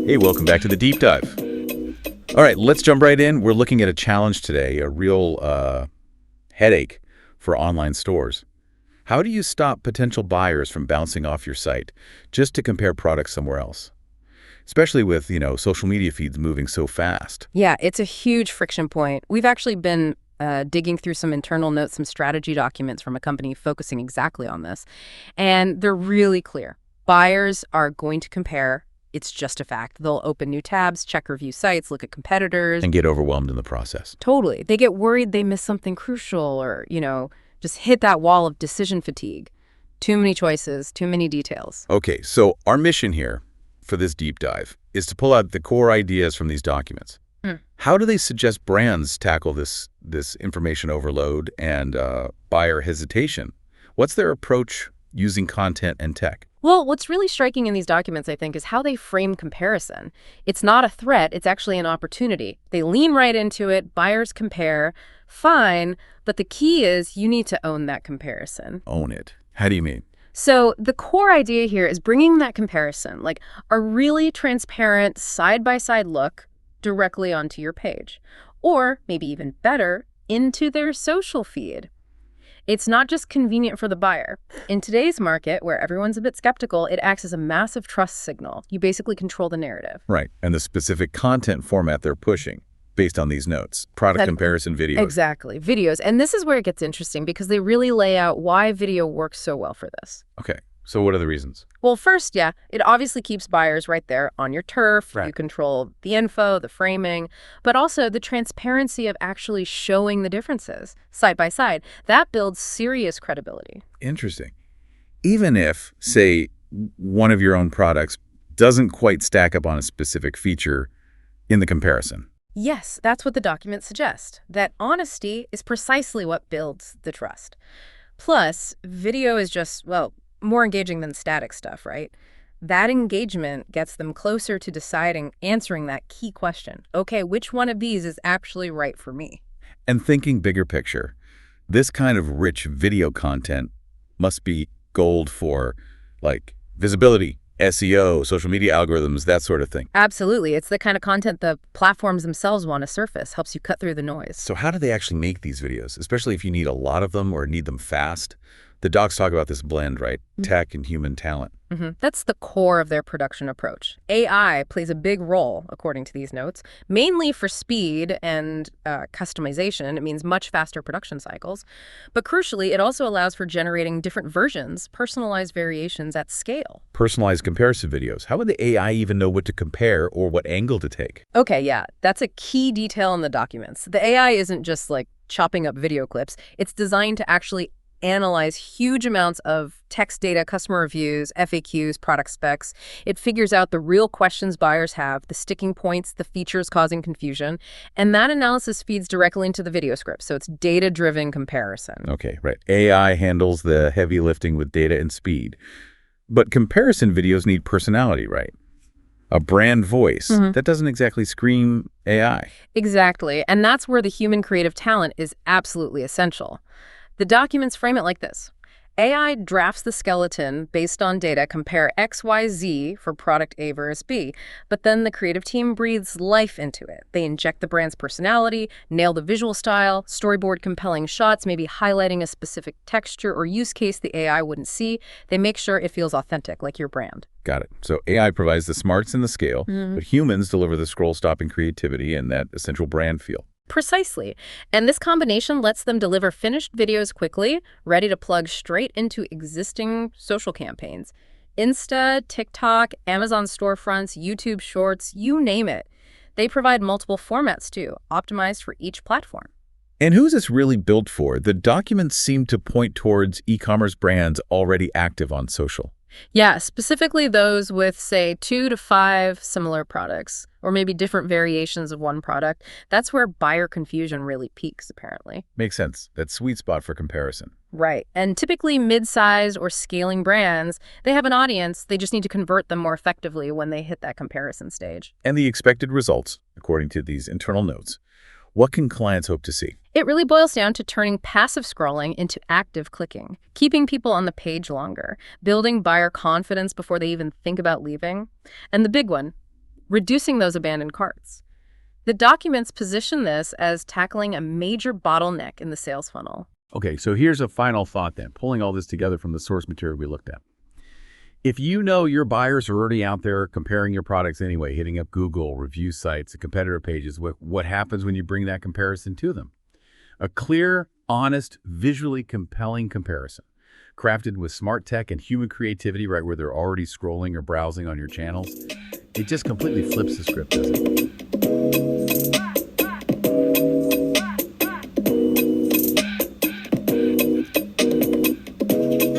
Hey, welcome back to the Deep Dive. All right, let's jump right in. We're looking at a challenge today, a real headache for online stores. How do you stop potential buyers from bouncing off your site just to compare products somewhere else? Especially with, social media feeds moving so fast. Yeah, it's a huge friction point. We've actually been digging through some internal notes, some strategy documents from a company focusing exactly on this. And they're really clear. Buyers are going to compare. It's just a fact. They'll open new tabs, check review sites, look at competitors. And get overwhelmed in the process. Totally. They get worried they miss something crucial or, just hit that wall of decision fatigue. Too many choices, too many details. Okay, so our mission here for this deep dive is to pull out the core ideas from these documents. How do they suggest brands tackle this information overload and buyer hesitation? What's their approach using content and tech? Well, what's really striking in these documents, I think, is how they frame comparison. It's not a threat, it's actually an opportunity. They lean right into it, buyers compare, fine, but the key is you need to own that comparison. Own it. How do you mean? So the core idea here is bringing that comparison, like a really transparent side-by-side look, directly onto your page. Or, maybe even better, into their social feed. It's not just convenient for the buyer. In today's market, where everyone's a bit skeptical, it acts as a massive trust signal. You basically control the narrative. Right, and the specific content format they're pushing based on these notes. Product comparison videos. Exactly, videos. And this is where it gets interesting because they really lay out why video works so well for this. Okay, so what are the reasons? Well, first, it obviously keeps buyers right there on your turf. Right. You control the info, the framing, but also the transparency of actually showing the differences side by side. That builds serious credibility. Interesting. Even if, say, one of your own products doesn't quite stack up on a specific feature in the comparison. Yes, that's what the documents suggest. That honesty is precisely what builds the trust. Plus, video is just, more engaging than static stuff, right? That engagement gets them closer to answering that key question. Okay, which one of these is actually right for me? And thinking bigger picture, this kind of rich video content must be gold for, visibility, SEO, social media algorithms, that sort of thing. Absolutely. It's the kind of content the platforms themselves want to surface, helps you cut through the noise. So how do they actually make these videos, especially if you need a lot of them or need them fast? The docs talk about this blend, right? Tech and human talent. That's the core of their production approach. AI plays a big role, according to these notes, mainly for speed and customization. It means much faster production cycles. But crucially, it also allows for generating different versions, personalized variations at scale. Personalized comparison videos. How would the AI even know what to compare or what angle to take? Okay, that's a key detail in the documents. The AI isn't just chopping up video clips. It's designed to actually analyze huge amounts of text data, customer reviews, FAQs, product specs. It figures out the real questions buyers have, the sticking points, the features causing confusion, and that analysis feeds directly into the video script. So it's data-driven comparison. Okay, right. AI handles the heavy lifting with data and speed. But comparison videos need personality, right? A brand voice. That doesn't exactly scream AI. Exactly. And that's where the human creative talent is absolutely essential. The documents frame it like this. AI drafts the skeleton based on data, compare X, Y, Z for product A versus B, but then the creative team breathes life into it. They inject the brand's personality, nail the visual style, storyboard compelling shots, maybe highlighting a specific texture or use case the AI wouldn't see. They make sure it feels authentic, like your brand. Got it. So AI provides the smarts and the scale, but humans deliver the scroll-stopping creativity and that essential brand feel. Precisely. And this combination lets them deliver finished videos quickly, ready to plug straight into existing social campaigns. Insta, TikTok, Amazon storefronts, YouTube Shorts, you name it. They provide multiple formats too, optimized for each platform. And who's this really built for? The documents seem to point towards e-commerce brands already active on social. Yeah, specifically those with, say, 2 to 5 similar products, or maybe different variations of one product. That's where buyer confusion really peaks, apparently. Makes sense. That sweet spot for comparison. Right. And typically mid-sized or scaling brands, they have an audience. They just need to convert them more effectively when they hit that comparison stage. And the expected results, according to these internal notes. What can clients hope to see? It really boils down to turning passive scrolling into active clicking, keeping people on the page longer, building buyer confidence before they even think about leaving. And the big one, reducing those abandoned carts. The documents position this as tackling a major bottleneck in the sales funnel. Okay, so here's a final thought then, pulling all this together from the source material we looked at. If you know your buyers are already out there comparing your products anyway, hitting up Google, review sites, and competitor pages, what happens when you bring that comparison to them? A clear, honest, visually compelling comparison, crafted with smart tech and human creativity right where they're already scrolling or browsing on your channels. It just completely flips the script, doesn't it?